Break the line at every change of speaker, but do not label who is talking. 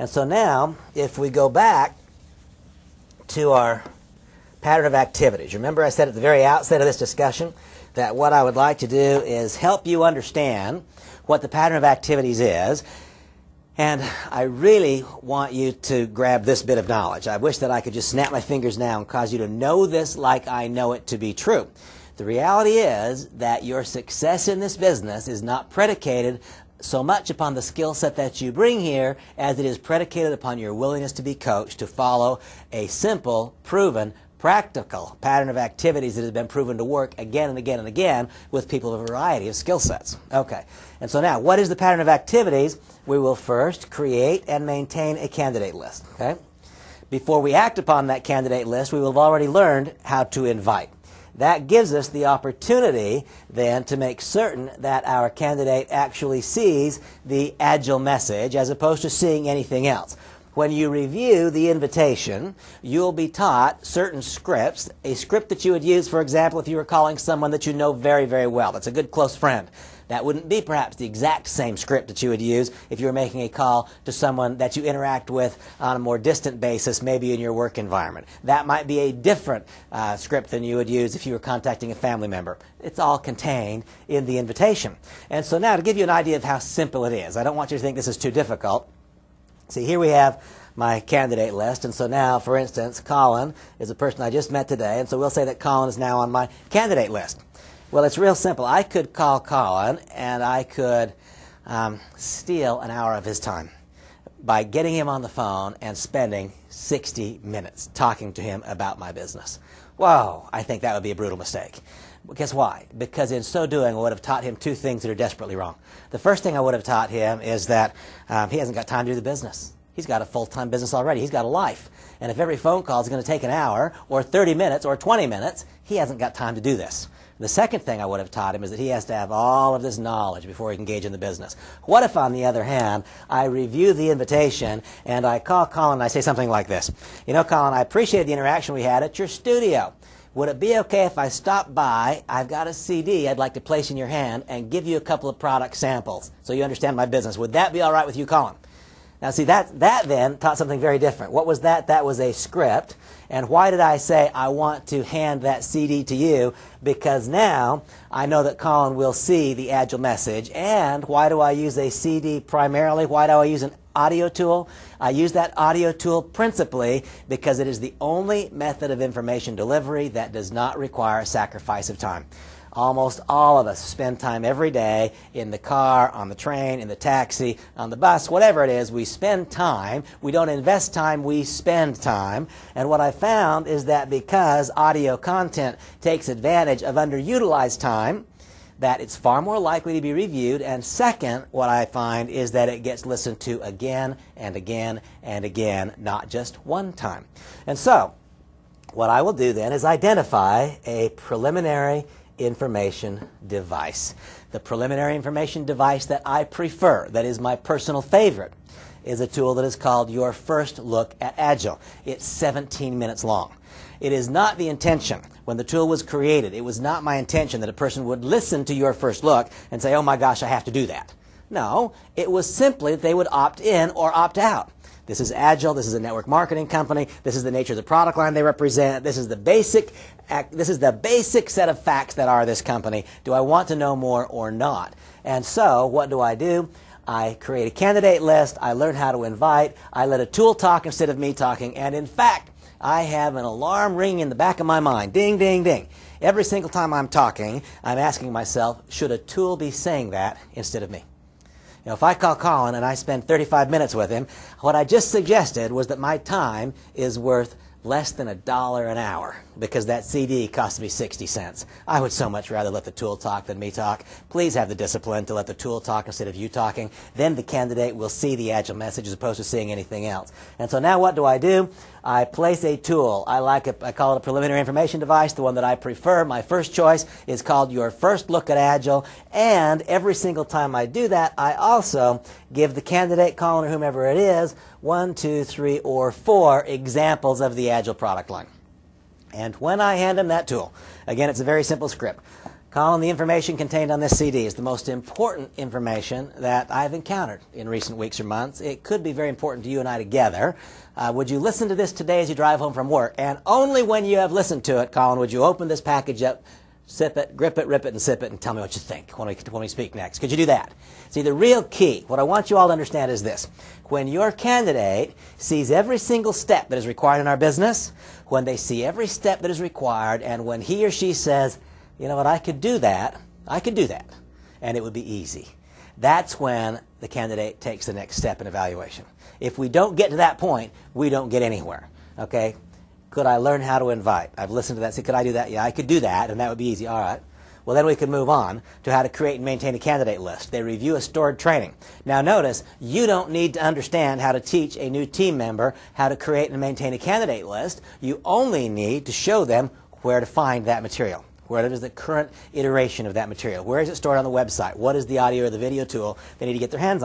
And so now, if we go back to our pattern of activities, remember I said at the very outset of this discussion that what I would like to do is help you understand what the pattern of activities is. And I really want you to grab this bit of knowledge. I wish that I could just snap my fingers now and cause you to know this like I know it to be true. The reality is that your success in this business is not predicated so much upon the skill set that you bring here as it is predicated upon your willingness to be coached to follow a simple, proven, practical pattern of activities that has been proven to work again and again and again with people of a variety of skill sets. Okay, and so now, what is the pattern of activities? We will first create and maintain a candidate list. Okay? Before we act upon that candidate list, we will have already learned how to invite. That gives us the opportunity then to make certain that our candidate actually sees the Agile message as opposed to seeing anything else. When you review the invitation, you'll be taught certain scripts, a script that you would use, for example, if you were calling someone that you know very, very well, that's a good close friend. That wouldn't be perhaps the exact same script that you would use if you were making a call to someone that you interact with on a more distant basis, maybe in your work environment. That might be a different script than you would use if you were contacting a family member. It's all contained in the invitation. And so now to give you an idea of how simple it is, I don't want you to think this is too difficult. See, here we have my candidate list, and so now, for instance, Colin is a person I just met today, and so we'll say that Colin is now on my candidate list. Well, it's real simple. I could call Colin, and I could steal an hour of his time by getting him on the phone and spending 60 minutes talking to him about my business. Whoa, I think that would be a brutal mistake. Well, guess why? Because in so doing, I would have taught him two things that are desperately wrong. The first thing I would have taught him is that he hasn't got time to do the business. He's got a full-time business already. He's got a life. And if every phone call is going to take an hour or 30 minutes or 20 minutes, he hasn't got time to do this. The second thing I would have taught him is that he has to have all of this knowledge before he can engage in the business. What if, on the other hand, I review the invitation and I call Colin and I say something like this? You know, Colin, I appreciated the interaction we had at your studio. Would it be okay if I stop by? I've got a CD I'd like to place in your hand and give you a couple of product samples so you understand my business. Would that be all right with you, Colin? Now, see, that then taught something very different. What was that? That was a script. And why did I say I want to hand that CD to you? Because now I know that Colin will see the Agile message. And why do I use a CD primarily? Why do I use an audio tool? I use that audio tool principally because it is the only method of information delivery that does not require a sacrifice of time. Almost all of us spend time every day in the car, on the train, in the taxi, on the bus, whatever it is. We spend time. We don't invest time, we spend time. And what I found is that because audio content takes advantage of underutilized time, that it's far more likely to be reviewed. And second, what I find is that it gets listened to again and again and again, not just one time. And so, what I will do then is identify a preliminary information device. The preliminary information device that I prefer, that is my personal favorite, is a tool that is called Your First Look at Agile. It's 17 minutes long. It is not the intention, when the tool was created, it was not my intention that a person would listen to Your First Look and say, oh my gosh, I have to do that. No, it was simply that they would opt in or opt out. This is Agile, this is a network marketing company, this is the nature of the product line they represent, this is the basic set of facts that are this company. Do I want to know more or not? And so, what do? I create a candidate list, I learn how to invite, I let a tool talk instead of me talking, and in fact, I have an alarm ringing in the back of my mind. Ding, ding, ding. Every single time I'm talking, I'm asking myself, should a tool be saying that instead of me? You know, if I call Colin and I spend 35 minutes with him, what I just suggested was that my time is worth less than $1 an hour because that CD cost me 60 cents. I would so much rather let the tool talk than me talk. Please have the discipline to let the tool talk instead of you talking. Then the candidate will see the Agile message as opposed to seeing anything else. And so now what do? I place a tool. I call it a preliminary information device, the one that I prefer. My first choice is called Your First Look at Agile. And every single time I do that, I also give the candidate, Colin or whomever it is, 1, 2, 3, or 4 examples of the Agile product line. And when I hand them that tool, again, it's a very simple script. Colin, the information contained on this CD is the most important information that I've encountered in recent weeks or months. It could be very important to you and I together. Would you listen to this today as you drive home from work? And only when you have listened to it, Colin, would you open this package up, sip it, grip it, rip it, and sip it, and tell me what you think when we speak next. Could you do that? See, the real key, what I want you all to understand is this. When your candidate sees every single step that is required in our business, when they see every step that is required, and when he or she says, you know what, I could do that, and it would be easy. That's when the candidate takes the next step in evaluation. If we don't get to that point, we don't get anywhere. Okay? Could I learn how to invite? I've listened to that. Say, could I do that? Yeah, I could do that, and that would be easy. All right. Well, then we can move on to how to create and maintain a candidate list. They review a stored training. Now notice, you don't need to understand how to teach a new team member how to create and maintain a candidate list. You only need to show them where to find that material. Where is the current iteration of that material? Where is it stored on the website? What is the audio or the video tool they need to get their hands on?